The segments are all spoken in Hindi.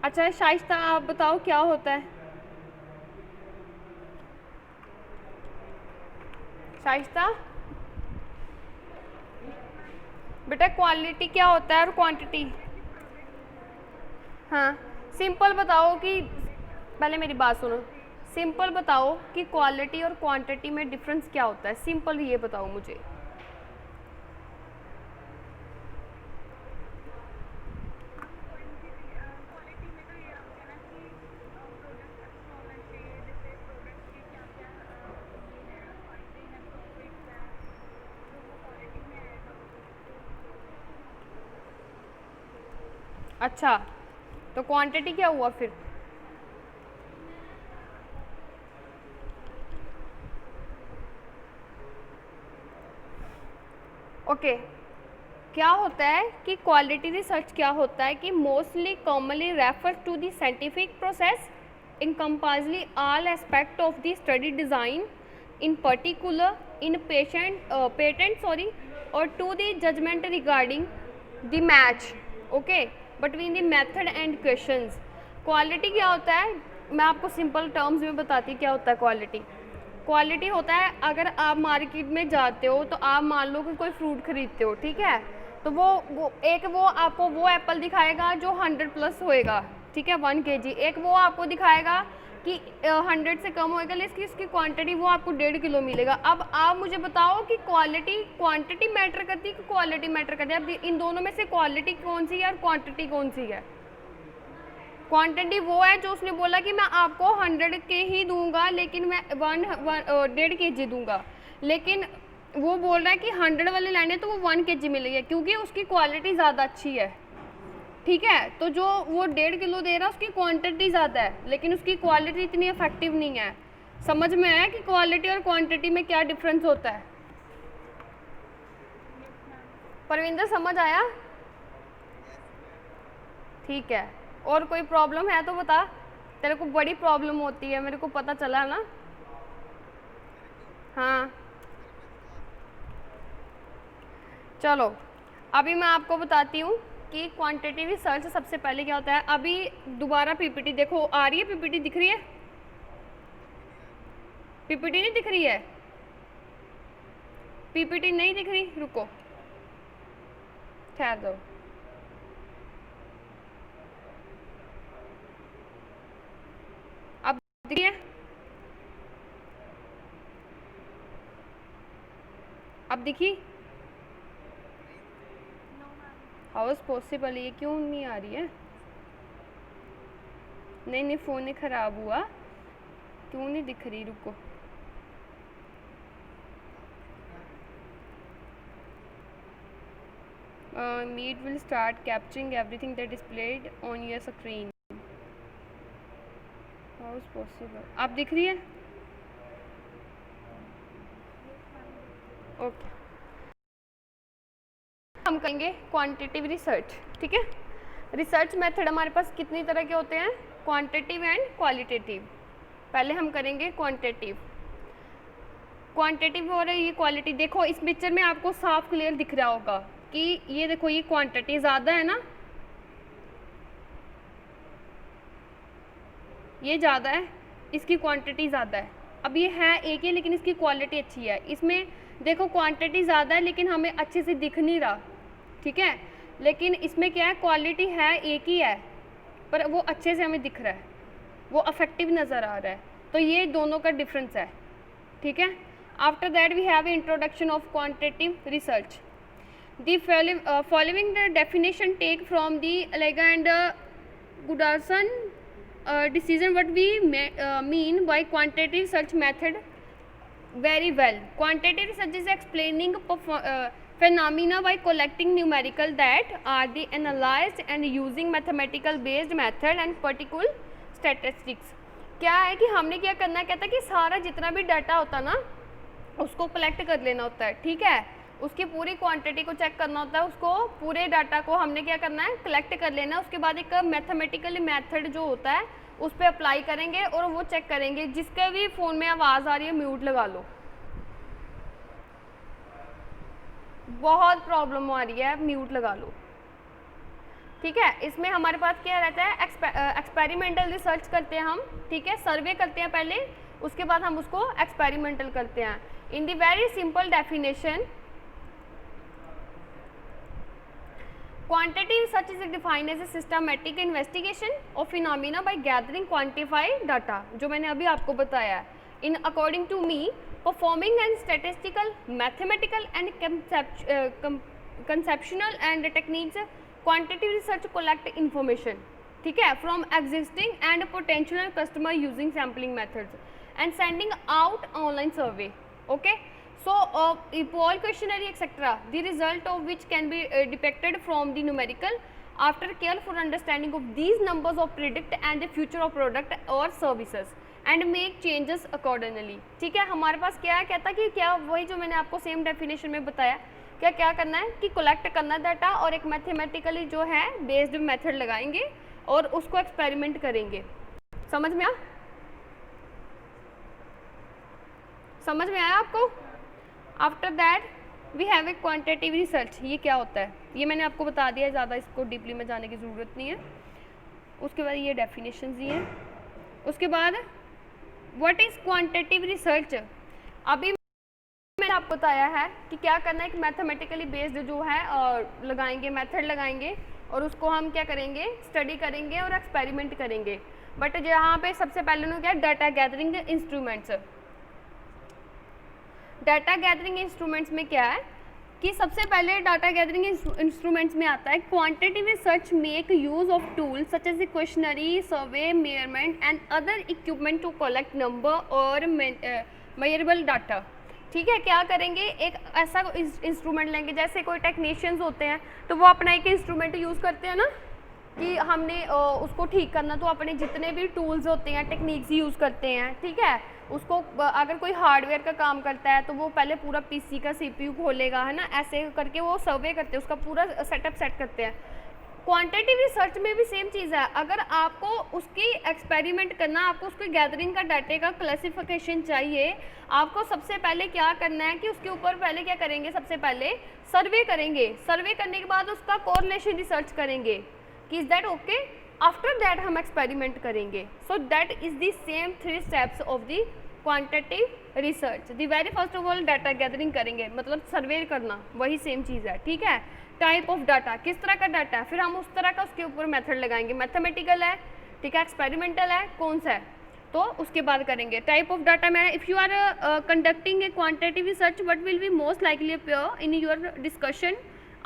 अच्छा शाइस्ता, आप बताओ क्या होता है शाइस्ता? बेटा क्वालिटी क्या होता है और क्वांटिटी? हाँ, सिंपल बताओ कि, पहले मेरी बात सुनो, सिंपल बताओ कि क्वालिटी और क्वांटिटी में डिफरेंस क्या होता है, सिंपल ये बताओ मुझे। अच्छा, तो क्वांटिटी क्या हुआ फिर? ओके, क्या होता है कि क्वालिटी रिसर्च क्या होता है कि mostly commonly refer to the scientific process encompassing all aspect of the study design, in particular in patent or to the judgment regarding the match, okay, between the method and questions। Quality क्या होता है, मैं आपको सिंपल टर्म्स में बताती क्या होता है क्वालिटी। क्वालिटी होता है, अगर आप मार्केट में जाते हो तो आप मान लो कि कोई फ्रूट खरीदते हो, ठीक है, तो वो आपको वो एप्पल दिखाएगा जो 100+ होएगा, ठीक है, 1 kg। एक वो आपको दिखाएगा कि 100 से कम होएगा, लेकिन इसकी क्वांटिटी वो आपको 1.5 किलो मिलेगा। अब आप मुझे बताओ कि क्वांटिटी मैटर करती है कि क्वालिटी मैटर करती है? अब इन दोनों में से क्वालिटी कौन सी है और क्वांटिटी कौन सी है? क्वांटिटी वो है जो उसने बोला कि मैं आपको 100 के ही दूंगा, लेकिन मैं 1.5 kg दूंगा, लेकिन वो बोल रहा है कि 100 वाले लेने तो वो 1 kg मिलेगा क्योंकि उसकी क्वालिटी ज़्यादा अच्छी है, ठीक है। तो जो वो 1.5 किलो दे रहा है उसकी क्वांटिटी ज़्यादा है, लेकिन उसकी क्वालिटी इतनी इफेक्टिव नहीं है। समझ में आया कि क्वालिटी और क्वांटिटी में क्या डिफरेंस होता है? परविंदर समझ आया? ठीक है, और कोई प्रॉब्लम है तो बता। तेरे को बड़ी प्रॉब्लम होती है, मेरे को पता चला ना। हाँ चलो, अभी मैं आपको बताती हूँ कि क्वांटिटी रिसर्च सबसे पहले क्या होता है। अभी दोबारा पीपीटी देखो, आ रही है पीपीटी? दिख रही है? पीपीटी नहीं दिख रही है? पीपीटी नहीं दिख रही, रुको ठहर दो। अब दिख रही है? अब दिखी? हाउ इज पॉसिबल, ये क्यों नहीं आ रही है? नहीं नहीं, फ़ोन ही ख़राब हुआ, क्यों नहीं दिख रही, रुको। Meet will start capturing everything that is displayed on your screen. How is possible? आप दिख रही है? ओके, हम करेंगे क्वांटिटिव रिसर्च, ठीक है। रिसर्च मेथड हमारे पास कितनी तरह के होते हैं? Quantitative and qualitative. पहले हम करेंगे क्वांटिटिव। क्वांटिटिव और ये क्वालिटी, देखो इस पिक्चर में आपको साफ क्लियर दिख रहा होगा कि ये देखो, ये क्वांटिटी ज़्यादा है ना, ये ज़्यादा है, इसकी क्वांटिटी ज़्यादा है। अब ये है एक ही, लेकिन इसकी क्वालिटी अच्छी है। इसमें देखो क्वांटिटी ज़्यादा है लेकिन हमें अच्छे से दिख नहीं रहा, ठीक है, लेकिन इसमें क्या है, क्वालिटी है एक ही है पर वो अच्छे से हमें दिख रहा है, वो अफेक्टिव नज़र आ रहा है। तो ये दोनों का डिफरेंस है, ठीक है। After that we have introduction of quantitative research. The following the definition take from the Allega and Goodson decision what we mean by quantitative research method very well. Quantitative research is explaining phenomena by collecting numerical that are the analyzed and using mathematical based method and particular statistics। क्या है कि हमने क्या करना है, कहता है कि सारा जितना भी डाटा होता है ना उसको कलेक्ट कर लेना होता है, ठीक है, उसकी पूरी क्वांटिटी को चेक करना होता है, उसको पूरे डाटा को हमने क्या करना है, कलेक्ट कर लेना है। उसके बाद एक मैथमेटिकल मेथड जो होता है उस पर अप्लाई करेंगे और वो चेक करेंगे। जिसके भी फ़ोन में आवाज़ आ रही है म्यूट लगा लो, बहुत प्रॉब्लम आ रही है, म्यूट लगा लो। ठीक है, इसमें हमारे पास क्या रहता है, एक्सपेरिमेंटल रिसर्च करते हैं हम, ठीक है, सर्वे करते हैं पहले, उसके बाद हम उसको एक्सपेरिमेंटल करते हैं। In the very simple definition, quantitative research is defined as a systematic investigation of phenomena by gathering quantified data, जो मैंने अभी आपको बताया है। In according to me, performing and statistical, mathematical and conceptual and techniques, quantitative research collect information, ठीक है, from existing and potential customer using sampling methods and sending out online survey, okay. So poll, questionnaire, etc. The result of which can be depicted from the numerical. After careful understanding of these numbers of predict and the future of product or services and make changes accordingly, ठीक है। हमारे पास क्या कहता है कि क्या वही जो मैंने आपको सेम डेफिनेशन में बताया, क्या करना है कि कलेक्ट करना डाटा और एक मैथमेटिकली जो है बेस्ड मेथड लगाएंगे और उसको एक्सपेरिमेंट करेंगे। समझ में आया आपको? After that we have a quantitative research. ये क्या होता है ये मैंने आपको बता दिया, ज़्यादा इसको डीपली में जाने की ज़रूरत नहीं है। उसके बाद ये डेफिनेशन ही है। उसके बाद व्हाट इज़ क्वांटिटेटिव रिसर्च, अभी मैंने आपको बताया है कि क्या करना है, एक मैथमेटिकली बेस्ड जो है लगाएंगे, मेथड लगाएंगे और उसको हम क्या करेंगे, स्टडी करेंगे और एक्सपेरिमेंट करेंगे। बट यहाँ पे सबसे पहले उन्होंने क्या, data gathering instruments. Data gathering instruments में क्या है कि सबसे पहले डाटा गैदरिंग इंस्ट्रूमेंट्स में आता है quantitative research make use of tools such as questionnaire, survey, measurement and other equipment to collect number और मेजरेबल डाटा, ठीक है। क्या करेंगे, एक ऐसा इंस्ट्रूमेंट लेंगे, जैसे कोई टेक्नीशियंस होते हैं तो वो अपना एक इंस्ट्रूमेंट यूज़ करते हैं ना कि हमने उसको ठीक करना, तो अपने जितने भी टूल्स होते हैं, टेक्निक्स यूज़ करते हैं, ठीक है। उसको अगर कोई हार्डवेयर का काम करता है तो वो पहले पूरा पीसी का सीपीयू खोलेगा, है ना, ऐसे करके वो सर्वे करते हैं, उसका पूरा सेटअप सेट करते हैं। क्वांटिटेटिव रिसर्च में भी सेम चीज़ है। अगर आपको उसकी एक्सपेरिमेंट करना, आपको उसकी गैदरिंग का डाटे का क्लासिफिकेशन चाहिए, आपको सबसे पहले क्या करना है कि उसके ऊपर पहले क्या करेंगे, सबसे पहले सर्वे करेंगे। सर्वे करने के बाद उसका कोरिलेशन रिसर्च करेंगे कि is that okay. After that हम एक्सपेरिमेंट करेंगे। So that is the same 3 steps of the quantitative research. The very first of all data gathering करेंगे, मतलब सर्वे करना, वही सेम चीज़ है, ठीक है। टाइप ऑफ डाटा, किस तरह का डाटा है, फिर हम उस तरह का उसके ऊपर मेथड लगाएंगे, मैथमेटिकल है, ठीक है, एक्सपेरिमेंटल है, कौन सा है, तो उसके बाद करेंगे। टाइप ऑफ डाटा में if you are conducting a quantitative research what will be most likely appear in your discussion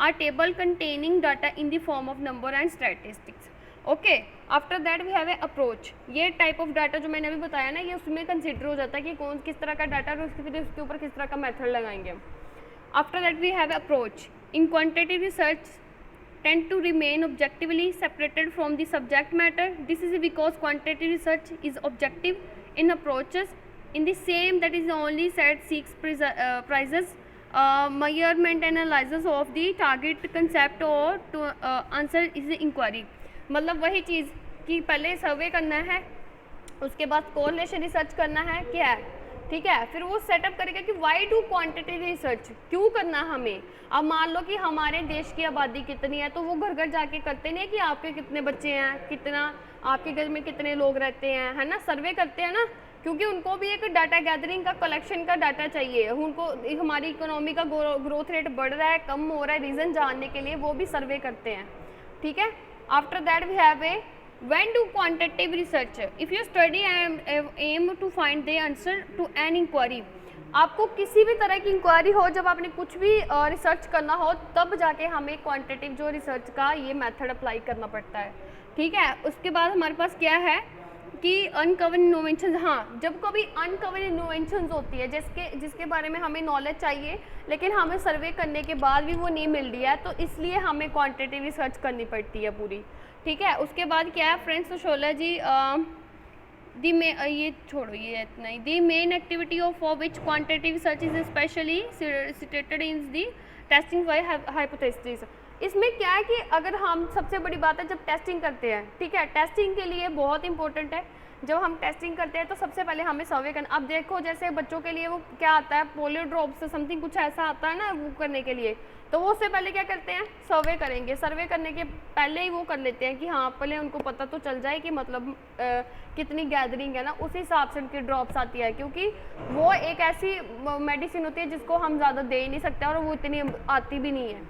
are table containing data in the form of number and statistics, okay. After that we have a approach. ये टाइप ऑफ डाटा जो मैंने अभी बताया ना, ये उसमें कंसिडर हो जाता है कि कौन किस तरह का डाटा है, फिर उसके ऊपर किस तरह का मेथड लगाएंगे हम। After that we have approach. In quantitative research tend to remain objectively separated from the subject matter. This is because quantitative research is objective in approaches in the same that is only set seeks prizes, measurement analysis of the target concept or to answer is the inquiry। मतलब वही चीज़ कि पहले सर्वे करना है, उसके बाद कोरिलेशन रिसर्च करना है, क्या है, ठीक है, फिर वो सेटअप करेगा कि वाई डू क्वांटिटेटिव रिसर्च, क्यों करना हमें। अब मान लो कि हमारे देश की आबादी कितनी है, तो वो घर घर जाके करते नहीं कि आपके कितने बच्चे हैं, कितना आपके घर में कितने लोग रहते हैं, है ना, सर्वे करते हैं ना, क्योंकि उनको भी एक डाटा गैदरिंग का कलेक्शन का डाटा चाहिए। उनको हमारी इकोनॉमी का ग्रोथ रेट बढ़ रहा है, कम हो रहा है, रीज़न जानने के लिए वो भी सर्वे करते हैं, ठीक है। After that we have a when do quantitative research, if you study aim to find the answer to an inquiry, आपको किसी भी तरह की इंक्वायरी हो, जब आपने कुछ भी रिसर्च करना हो, तब जाके हमें क्वांटिटेटिव जो रिसर्च का ये मेथड अप्लाई करना पड़ता है, ठीक है। उसके बाद हमारे पास क्या है कि अनकवर इनोवेशंस। हाँ, जब कभी अनकवर इनोवेशंस होती है जिसके बारे में हमें नॉलेज चाहिए, लेकिन हमें सर्वे करने के बाद भी वो नहीं मिल रही है, तो इसलिए हमें क्वांटिटेटिव रिसर्च करनी पड़ती है पूरी, ठीक है। उसके बाद क्या है, फ्रेंड्स सोशियोलॉजी ये छोड़ो, ये इतना ही। The main activity of for which quantitative research is specially situated in the testing by hypothesis. इसमें क्या है कि अगर हम, सबसे बड़ी बात है जब टेस्टिंग करते हैं, ठीक है, टेस्टिंग के लिए बहुत इंपॉर्टेंट है, जब हम टेस्टिंग करते हैं तो सबसे पहले हमें सर्वे करना। अब देखो जैसे बच्चों के लिए वो क्या आता है, पोलियो ड्रॉप्स समथिंग कुछ ऐसा आता है ना वो करने के लिए, तो वो उससे पहले क्या करते हैं, सर्वे करेंगे। सर्वे करने के पहले ही वो कर लेते हैं कि हाँ पहले उनको पता तो चल जाए कि मतलब कितनी गैदरिंग है ना, उसी हिसाब से उनकी ड्रॉप्स आती है, क्योंकि वो एक ऐसी मेडिसिन होती है जिसको हम ज़्यादा दे ही नहीं सकते और वो इतनी आती भी नहीं है।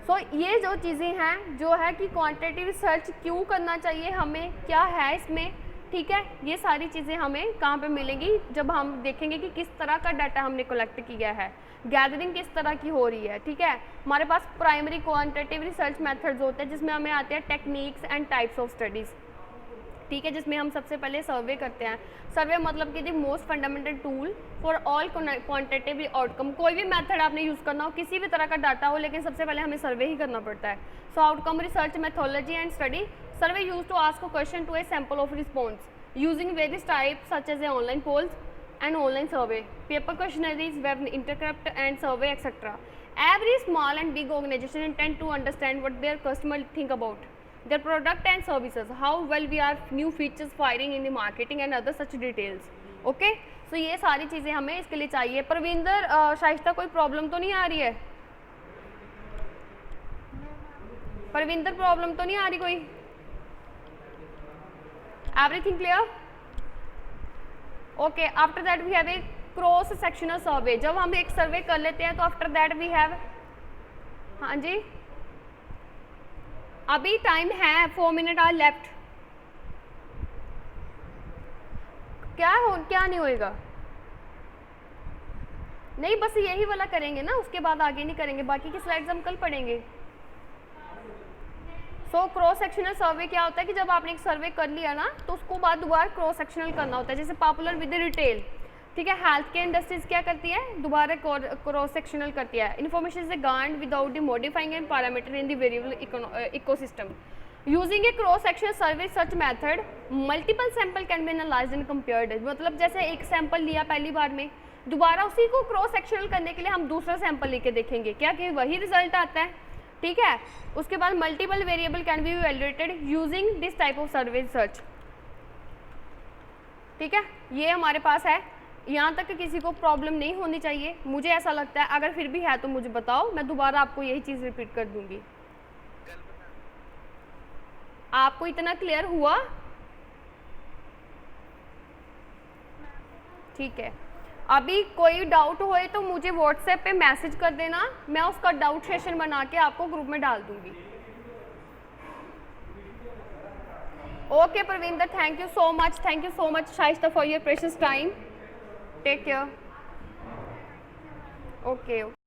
सो ये जो चीज़ें हैं जो है कि क्वांटिटेटिव रिसर्च क्यों करना चाहिए हमें, क्या है इसमें, ठीक है, ये सारी चीज़ें हमें कहाँ पे मिलेंगी, जब हम देखेंगे कि किस तरह का डाटा हमने कलेक्ट किया है, गैदरिंग किस तरह की हो रही है। ठीक है, हमारे पास प्राइमरी क्वांटिटेटिव रिसर्च मेथड्स होते हैं जिसमें हमें आते हैं techniques and types of studies. ठीक है, जिसमें हम सबसे पहले सर्वे करते हैं। सर्वे मतलब कि the most fundamental tool for all quantitative outcome. कोई भी मेथड आपने यूज़ करना हो, किसी भी तरह का डाटा हो, लेकिन सबसे पहले हमें सर्वे ही करना पड़ता है। So outcome research methodology and study. Survey use to ask a question to a sample of response using various types such as a online polls and online survey, paper questionnaires, web intercept and survey, etc. Every small and big organization intend to understand what their customer think about their product and services, how well we are new features firing in the marketing and other such details. Okay, so ये सारी चीज़ें हमें इसके लिए चाहिए। परविंदर, शाइस्ता, कोई प्रॉब्लम तो नहीं आ रही है? परविंदर, प्रॉब्लम तो नहीं आ रही कोई? Everything clear? Okay, after that we have a cross sectional survey. जब हम एक सर्वे कर लेते हैं तो आफ्टर दैट वी हैव, हाँ जी अभी टाइम है, 4 मिनट आर लेफ्ट। क्या नहीं होएगा? नहीं, बस यही वाला करेंगे ना, उसके बाद आगे नहीं करेंगे, बाकी की स्लाइड्स हम कल पढ़ेंगे। सो क्रॉस सेक्शनल सर्वे क्या होता है कि जब आपने एक सर्वे कर लिया ना तो उसको बाद दोबारा क्रॉस सेक्शनल करना होता है। जैसे पॉपुलर विद रिटेल, ठीक है, हेल्थ केयर इंडस्ट्रीज क्या करती है, दोबारा क्रॉस सेक्शनल करती है। Information is garnered without the modifying and parameter in the variable ecosystem. Using a cross sectional survey such method multiple sample can be analysed and compared. मतलब जैसे एक सैंपल लिया पहली बार में, दोबारा उसी को क्रॉस सेक्शनल करने के लिए हम दूसरा सैंपल लेके देखेंगे क्या कि वही रिजल्ट आता है। ठीक है, उसके बाद multiple variable can be evaluated using this type of survey research. ठीक है, ये हमारे पास है। यहाँ तक कि किसी को प्रॉब्लम नहीं होनी चाहिए, मुझे ऐसा लगता है। अगर फिर भी है तो मुझे बताओ, मैं दोबारा आपको यही चीज़ रिपीट कर दूंगी। आपको इतना क्लियर हुआ? ठीक है, अभी कोई डाउट होए तो मुझे व्हाट्सएप पे मैसेज कर देना, मैं उसका डाउट सेशन बना के आपको ग्रुप में डाल दूंगी। Okay Parvinder, thank you so much Shaista for your precious time. Take care. Okay.